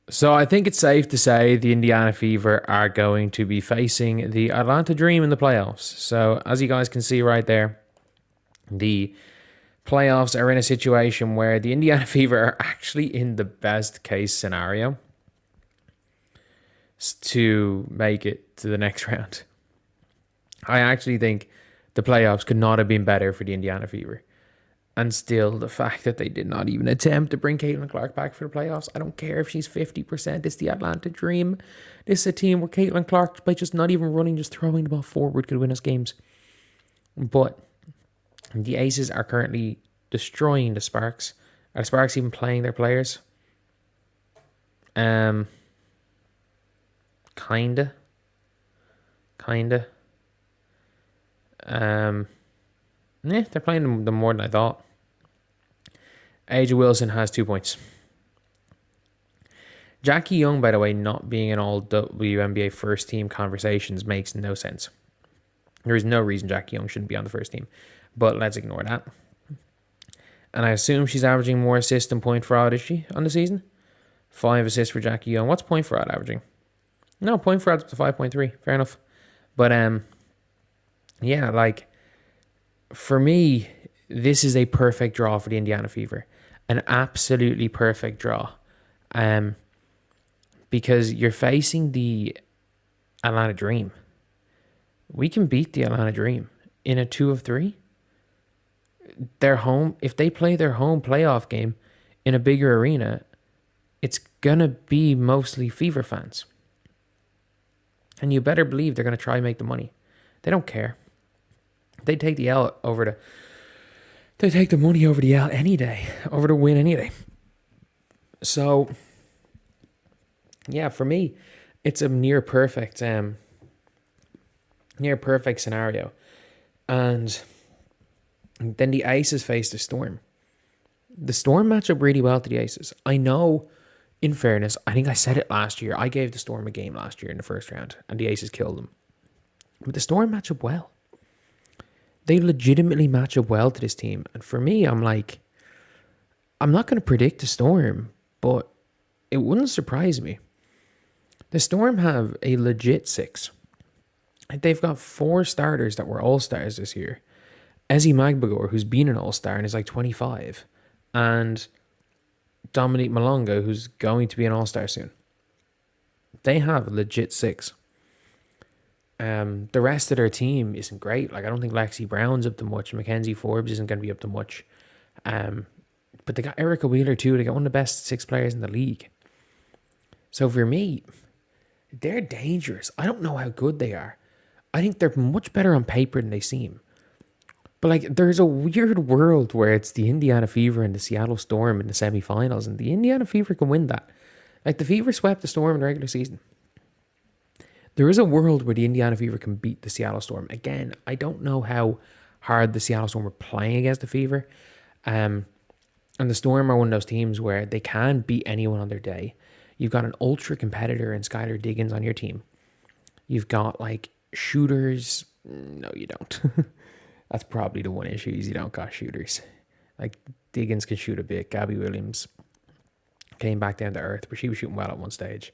So I think it's safe to say the Indiana Fever are going to be facing the Atlanta Dream in the playoffs. So as you guys can see right there, the playoffs are in a situation where the Indiana Fever are actually in the best case scenario to make it to the next round. I actually think the playoffs could not have been better for the Indiana Fever. And still, the fact that they did not even attempt to bring Caitlin Clark back for the playoffs, I don't care if she's 50%. It's the Atlanta Dream. This is a team where Caitlin Clark, by just not even running, just throwing the ball forward, could win us games. But the Aces are currently destroying the Sparks. Are the Sparks even playing their players? Kinda. They're playing them more than I thought. Angel Wilson has 2 points. Jackie Young, by the way, not being in all WNBA first team conversations makes no sense. There is no reason Jackie Young shouldn't be on the first team, but let's ignore that. And I assume she's averaging more assists than point fraud, is she, on the season? 5 assists for Jackie Young. What's point fraud averaging? No, point fraud's up to 5.3. Fair enough. But, yeah, like, for me, this is a perfect draw for the Indiana Fever. An absolutely perfect draw. Because you're facing the Atlanta Dream. We can beat the Atlanta Dream in a 2 of 3. Their home, if they play their home playoff game in a bigger arena, it's going to be mostly Fever fans. And you better believe they're going to try and make the money. They don't care. They take the L over the... They take the money over the L any day. Over the win any day. So, yeah, for me, it's a near perfect scenario. And then the Aces face the Storm. The Storm match up really well to the Aces. I know, in fairness, I think I said it last year. I gave the Storm a game last year in the first round, and the Aces killed them. But the Storm match up well. They legitimately match up well to this team. And for me, I'm like, I'm not going to predict the Storm, but it wouldn't surprise me. The Storm have a legit 6. They've got 4 starters that were all-stars this year. Ezi Magbagor, who's been an all-star and is like 25. And Dominique Malonga, who's going to be an all-star soon. They have a legit 6. The rest of their team isn't great. Like, I don't think Lexi Brown's up to much. Mackenzie Forbes isn't going to be up to much. But they got Erica Wheeler too. They got one of the best 6 players in the league. So for me, they're dangerous. I don't know how good they are. I think they're much better on paper than they seem. But like, there's a weird world where it's the Indiana Fever and the Seattle Storm in the semifinals, and the Indiana Fever can win that. Like, the Fever swept the Storm in the regular season. There is a world where the Indiana Fever can beat the Seattle Storm. Again, I don't know how hard the Seattle Storm are playing against the Fever. And the Storm are one of those teams where they can beat anyone on their day. You've got an ultra competitor in Skylar Diggins on your team. You've got like shooters. No, you don't. That's probably the one issue is you don't got shooters. Like, Diggins can shoot a bit. Gabby Williams came back down to earth, but she was shooting well at one stage.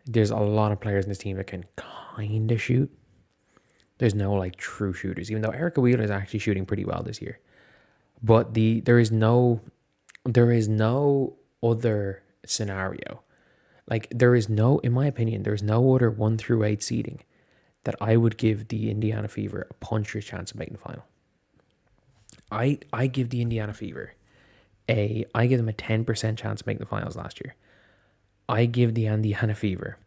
There's a lot of players in this team that can kind of shoot. There's no like true shooters, even though Erica Wheeler is actually shooting pretty well this year. But there is no other scenario. Like, there is no, in my opinion, there's no other 1 through 8 seeding that I would give the Indiana Fever a puncher's chance of making the final. I give the Indiana Fever I give them a 10% chance of making the finals last year. I give the Indiana Fever,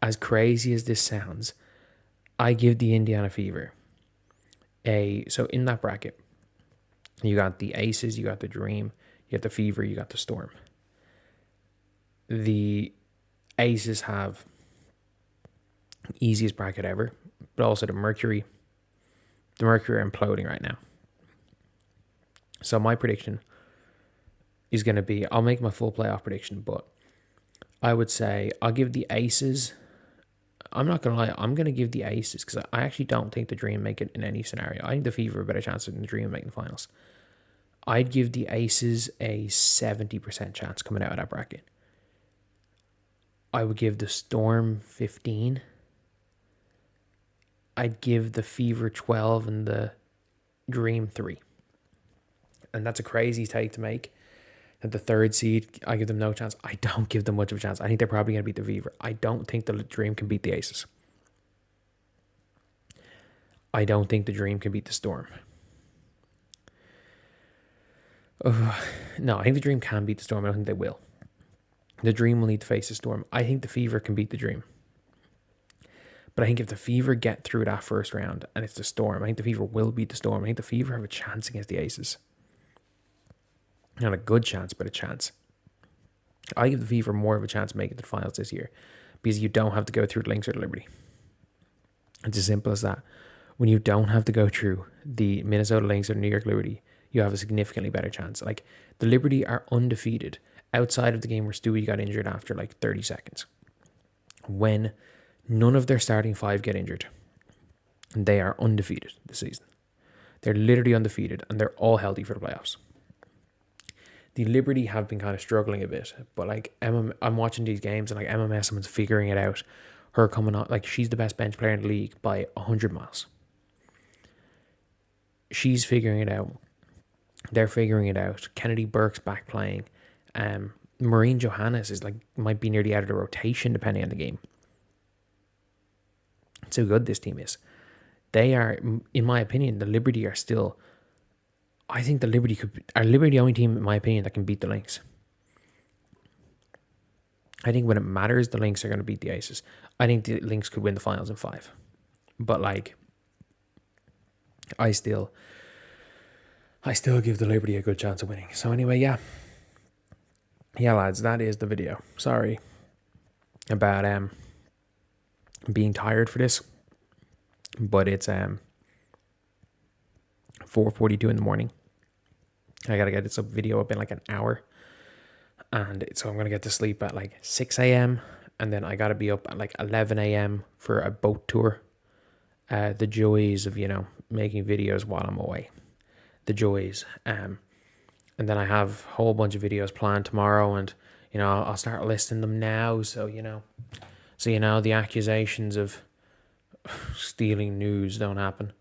as crazy as this sounds, I give the Indiana Fever so in that bracket, you got the Aces, you got the Dream, you got the Fever, you got the Storm. The Aces have easiest bracket ever, but also the Mercury are imploding right now. So my prediction is going to be, I'll make my full playoff prediction, but I would say I'll give the Aces, I'm not going to lie, I'm going to give the Aces, because I actually don't think the Dream make it in any scenario. I think the Fever have a better chance than the Dream making the finals. I'd give the Aces a 70% chance coming out of that bracket. I would give the Storm 15. I'd give the Fever 12 and the Dream 3. And that's a crazy take to make. That the third seed, I give them no chance. I don't give them much of a chance. I think they're probably going to beat the Fever. I don't think the Dream can beat the Aces. I don't think the Dream can beat the Storm. No, I think the Dream can beat the Storm. I don't think they will. The Dream will need to face the Storm. I think the Fever can beat the Dream. But I think if the Fever get through that first round and it's the Storm, I think the Fever will beat the Storm. I think the Fever have a chance against the Aces. Not a good chance, but a chance. I give the Fever more of a chance of making the finals this year because you don't have to go through the Lynx or the Liberty. It's as simple as that. When you don't have to go through the Minnesota Lynx or the New York Liberty, you have a significantly better chance. Like, the Liberty are undefeated outside of the game where Stewie got injured after like 30 seconds. When none of their starting five get injured, they are undefeated this season. They're literally undefeated and they're all healthy for the playoffs. The Liberty have been kind of struggling a bit, but like I'm watching these games and like MMS, someone's figuring it out. Her coming on, like, she's the best bench player in the league by 100 miles. She's figuring it out. They're figuring it out. Kennedy Burke's back playing. Maureen Johannes is like might be nearly out of the rotation depending on the game. That's how good this team is. They are, in my opinion, the Liberty are still. I think the Liberty are the only team, in my opinion, that can beat the Lynx. I think when it matters, the Lynx are going to beat the Aces. I think the Lynx could win the finals in 5. But like, I still give the Liberty a good chance of winning. So anyway, yeah, lads, that is the video. Sorry about being tired for this, but it's 4:42 in the morning. I gotta get this video up in like an hour, and so I'm gonna get to sleep at like 6 a.m. and then I gotta be up at like 11 a.m. for a boat tour. The joys of making videos while I'm away. The joys. And then I have a whole bunch of videos planned tomorrow, and I'll start listing them now. So the accusations of stealing news don't happen.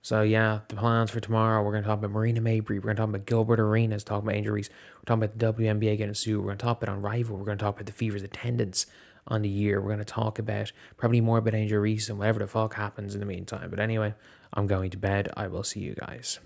So yeah, the plans for tomorrow, we're going to talk about Marina Mabry, we're going to talk about Gilbert Arenas, talk about Angel Reese, we're talking about the WNBA getting sued, we're going to talk about Unrivaled, we're going to talk about the Fever's attendance on the year, we're going to talk about probably more about Angel Reese and whatever the fuck happens in the meantime. But anyway, I'm going to bed. I will see you guys.